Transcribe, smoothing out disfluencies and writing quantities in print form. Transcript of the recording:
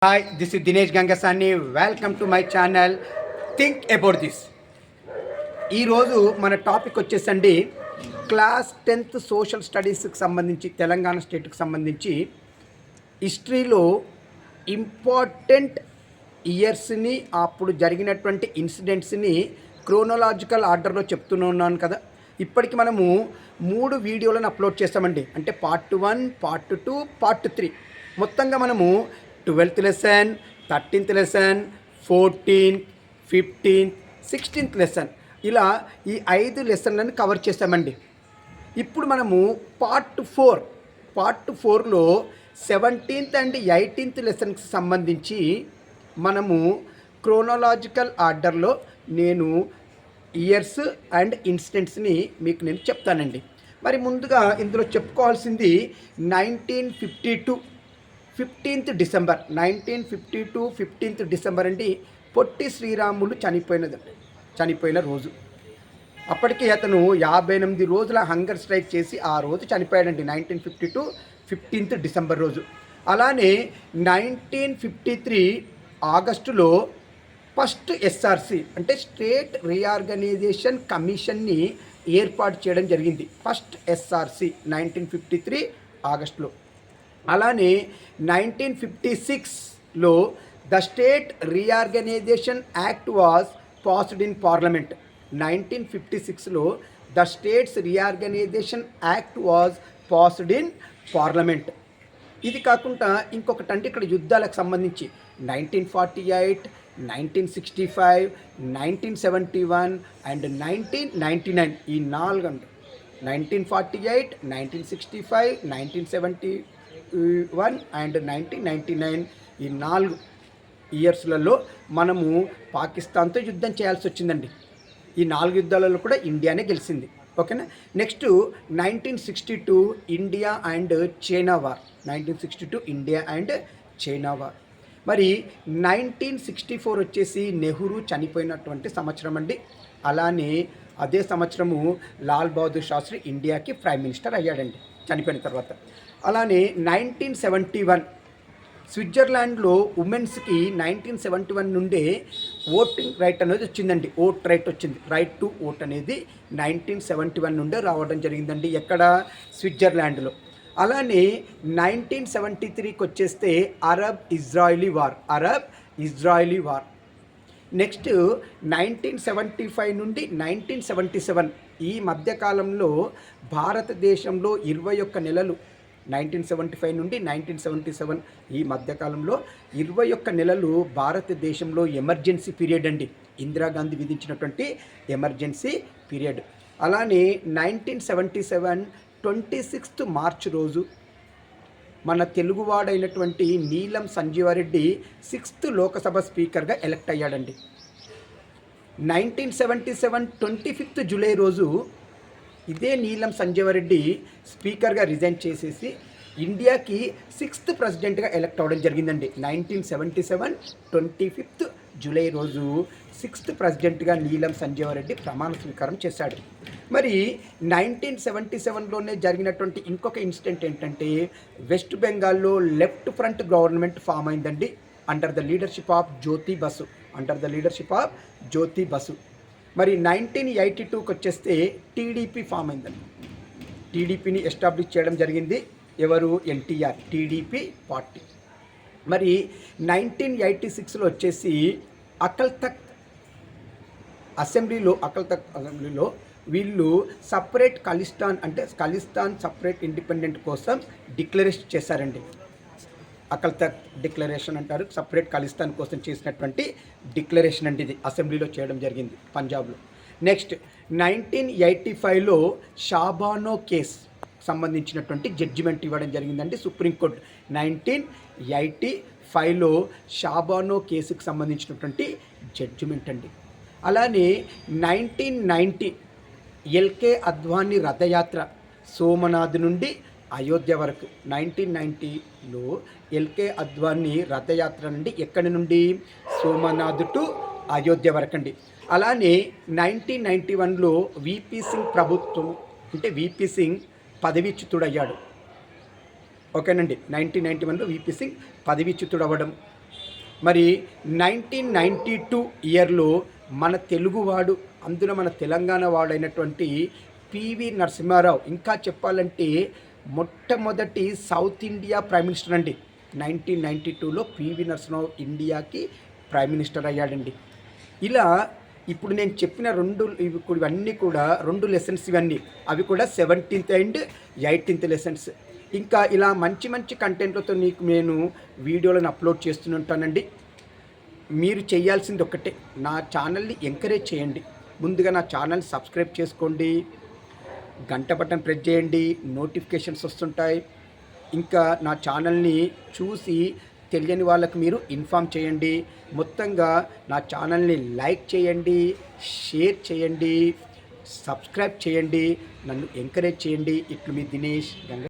Hi, this is Dinesh Gangasani. Welcome to my channel think about this. ఈరోజు మన topic వచ్చేసండి class 10th social స్టడీస్కి సంబంధించి తెలంగాణ స్టేట్కి సంబంధించి హిస్టరీలో ఇంపార్టెంట్ ఇయర్స్ని అప్పుడు జరిగినటువంటి ఇన్సిడెంట్స్ని క్రోనలాజికల్ ఆర్డర్లో చెప్తున్నాను కదా. ఇప్పటికి మనము 3 వీడియోలను అప్లోడ్ చేస్తామండి. అంటే పార్ట్ 1, పార్ట్ 2, పార్ట్ 3. మొత్తంగా మనము 12th lesson, 13th lesson, 14th, 15th, 16th lesson ఇలా ఈ 5 లెసన్లను కవర్ చేస్తామండి. ఇప్పుడు మనము పార్ట్ 4లో 17th అండ్ 18th లెసన్కి సంబంధించి మనము క్రోనలాజికల్ ఆర్డర్లో నేను ఇయర్స్ అండ్ ఇన్సిడెంట్స్ని మీకు నేను చెప్తానండి. మరి ముందుగా ఇందులో చెప్పుకోవాల్సింది 1952 15th డిసెంబర్ 1952 15th డిసెంబర్ అండి. పొట్టి శ్రీరాములు చనిపోయిన రోజు. అప్పటికి అతను 58 రోజుల హంగర్ స్ట్రైక్ చేసి ఆ రోజు చనిపోయాడండి. 1952 15th డిసెంబర్ రోజు. అలానే 1953 ఆగస్టులో ఫస్ట్ ఎస్ఆర్సి అంటే స్టేట్ రీఆర్గనైజేషన్ కమిషన్ని ఏర్పాటు చేయడం జరిగింది. ఫస్ట్ ఎస్ఆర్సి 1953 ఆగస్టులో. అలానే 1956లో the state reorganisation act was passed in parliament. 1956లో the states reorganisation act was passed in parliament. ఇది కాకుండా ఇంకొకటి అంటే ఇక్కడ యుద్ధాలకు సంబంధించి 1948, 1965, 1971 అండ్ 1999 ఈ 4 అండి. 1948, 1965, 1971 అండ్ 1999 ఈ 4 ఇయర్స్లలో మనము పాకిస్తాన్తో యుద్ధం చేయాల్సి వచ్చిందండి. ఈ 4 యుద్ధాలలో కూడా ఇండియానే గెలిచింది. ఓకేనా. Next 1962 India and China war. 1962 India and China war. మరి 1964 వచ్చేసి నెహ్రూ చనిపోయినటువంటి సంవత్సరం అండి. అలానే అదే సంవత్సరము లాల్ బహదూర్ శాస్త్రి ఇండియాకి ప్రైమ్ మినిస్టర్ అయ్యాడండి చనిపోయిన తర్వాత. అలానే 1971 స్విట్జర్లాండ్లో ఉమెన్స్కి 1971 నుండే ఓటింగ్ రైట్ అనేది వచ్చిందండి. ఓట్ రైట్ వచ్చింది. రైట్ టు ఓట్ అనేది 1971 నుండే రావడం జరిగిందండి. ఎక్కడ? స్విట్జర్లాండ్లో. అలానే 1973కి వచ్చేస్తే అరబ్ ఇజ్రాయిలీ వార్. నెక్స్ట్ 1975 నుండి 1977 ఈ మధ్యకాలంలో భారతదేశంలో 21 నెలలు 1975 నుండి 1977 ఈ మధ్యకాలంలో 21 నెలలు భారతదేశంలో ఎమర్జెన్సీ పీరియడ్ అండి. ఇందిరాగాంధీ విధించినటువంటి ఎమర్జెన్సీ పీరియడ్. అలానే 1977 26th మార్చ్ రోజు మన తెలుగువాడైనటువంటి నీలం సంజీవారెడ్డి 6th లోకసభ స్పీకర్గా ఎలక్ట్ అయ్యాడండి. 1977 25th జూలై రోజు ఇదే నీలం సంజీవారెడ్డి స్పీకర్గా రిజైన్ చేసేసి ఇండియాకి 6th ప్రెసిడెంట్గా ఎలక్ట్ అవ్వడం జరిగిందండి. 1977 25th జూలై రోజు 6th ప్రెసిడెంట్గా నీలం సంజీవారెడ్డి ప్రమాణ స్వీకారం చేశాడు. మరి 1977లోనే జరిగినటువంటి ఇంకొక ఇన్సిడెంట్ ఏంటంటే వెస్ట్ బెంగాల్లో లెఫ్ట్ ఫ్రంట్ గవర్నమెంట్ ఫామ్ అయిందండి under the leadership of Jyoti Basu. మరి 1982కి వచ్చేస్తే టీడీపీ ఫామ్ అయిందండి. టీడీపీని ఎస్టాబ్లిష్ చేయడం జరిగింది. ఎవరు? ఎన్టీఆర్. టీడీపీ పార్టీ. మరి 1986లో వచ్చేసి అకల్తక్ అసెంబ్లీలో వీళ్ళు సపరేట్ ఖలిస్తాన్ సపరేట్ ఇండిపెండెంట్ కోసం డిక్లరేషన్ చేశారండి. అకల్తక్ డిక్లరేషన్ అంటారు. సపరేట్ ఖలిస్తాన్ కోసం చేసినటువంటి డిక్లరేషన్ అండి. ఇది అసెంబ్లీలో చేయడం జరిగింది పంజాబ్లో. నెక్స్ట్ 1985లో షాబానో కేస్ సంబంధించినటువంటి జడ్జిమెంట్ ఇవ్వడం జరిగిందండి సుప్రీంకోర్టు. 1985లో షాబానో కేసుకు సంబంధించినటువంటి జడ్జిమెంట్ అండి. అలానే 1990 ఎల్కే అద్వానీ రథయాత్ర సోమనాథ్ నుండి అయోధ్య వరకు. 1990లో ఎల్కే అద్వానీ రథయాత్ర నుండి ఎక్కడి నుండి? సోమనాథ్ టు అయోధ్య వరకు అండి. అలానే 1991లో విపి సింగ్ ప్రభుత్వం అంటే విపి సింగ్ పదవీచ్యుతుడయ్యాడు. ఓకేనండి. 1991లో విపి సింగ్ పదవీచ్యుతుడవ్వడం. మరి 1992 ఇయర్లో మన తెలుగువాడు, అందులో మన తెలంగాణ వాడైనటువంటి పివి నరసింహారావు, ఇంకా చెప్పాలంటే మొట్టమొదటి సౌత్ ఇండియా ప్రైమ్ మినిస్టర్ అండి. 1992లో పివి నరసింహారావు ఇండియాకి ప్రైమ్ మినిస్టర్ అయ్యాడండి. ఇలా ఇప్పుడు నేను చెప్పిన ఇవన్నీ కూడా 2 లెసన్స్ ఇవన్నీ, అవి కూడా 17th అండ్ 18th లెసన్స్. ఇంకా ఇలా మంచి మంచి కంటెంట్లతో నీకు నేను వీడియోలను అప్లోడ్ చేస్తుంటానండి. మీరు చేయాల్సింది ఒక్కటే, నా ఛానల్ని ఎంకరేజ్ చేయండి. ముందుగా నా ఛానల్ సబ్స్క్రైబ్ చేసుకోండి, గంట బటన్ ప్రెస్ చేయండి, నోటిఫికేషన్స్ వస్తుంటాయి. ఇంకా నా ఛానల్ని చూసి తెలియని వాళ్ళకు మీరు ఇన్ఫామ్ చేయండి. మొత్తంగా నా ఛానల్ని లైక్ చేయండి, షేర్ చేయండి, సబ్స్క్రైబ్ చేయండి, నన్ను ఎంకరేజ్ చేయండి. ఇట్లు మీ దినేష్ గంగ.